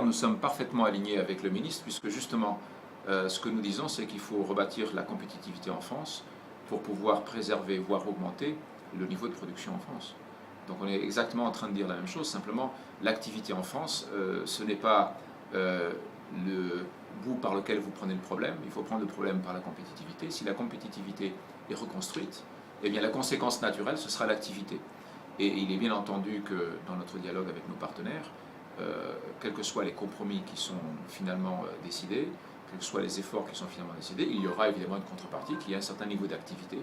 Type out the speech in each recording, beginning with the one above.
Nous sommes parfaitement alignés avec le ministre puisque justement, ce que nous disons, c'est qu'il faut rebâtir la compétitivité en France pour pouvoir préserver, voire augmenter le niveau de production en France. Donc on est exactement en train de dire la même chose, simplement l'activité en France, ce n'est pas le bout par lequel vous prenez le problème, il faut prendre le problème par la compétitivité. Si la compétitivité est reconstruite, eh bien la conséquence naturelle, ce sera l'activité. Et il est bien entendu que dans notre dialogue avec nos partenaires, quels que soient les compromis qui sont finalement décidés, quels que soient les efforts qui sont finalement décidés, il y aura évidemment une contrepartie qui est un certain niveau d'activité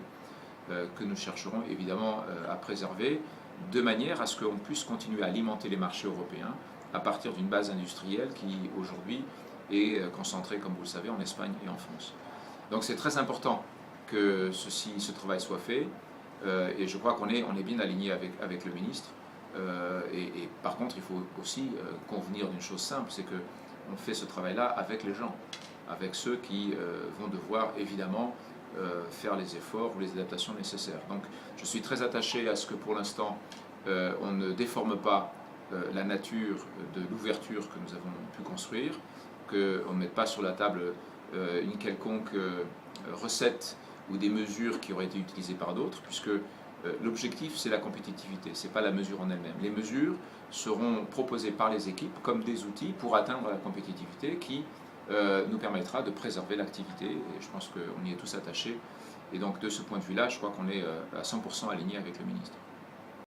que nous chercherons évidemment à préserver de manière à ce qu'on puisse continuer à alimenter les marchés européens à partir d'une base industrielle qui aujourd'hui est concentrée, comme vous le savez, en Espagne et en France. Donc c'est très important que ce travail soit fait et je crois qu'on est bien aligné avec le ministre. Et par contre, il faut aussi convenir d'une chose simple, c'est qu'on fait ce travail-là avec les gens, avec ceux qui vont devoir évidemment faire les efforts ou les adaptations nécessaires. Donc je suis très attaché à ce que pour l'instant on ne déforme pas la nature de l'ouverture que nous avons pu construire, qu'on ne mette pas sur la table une quelconque recette ou des mesures qui auraient été utilisées par d'autres, puisque l'objectif c'est la compétitivité, ce n'est pas la mesure en elle-même. Les mesures seront proposées par les équipes comme des outils pour atteindre la compétitivité qui nous permettra de préserver l'activité, et je pense qu'on y est tous attachés. Et donc de ce point de vue-là, je crois qu'on est à 100% aligné avec le ministre.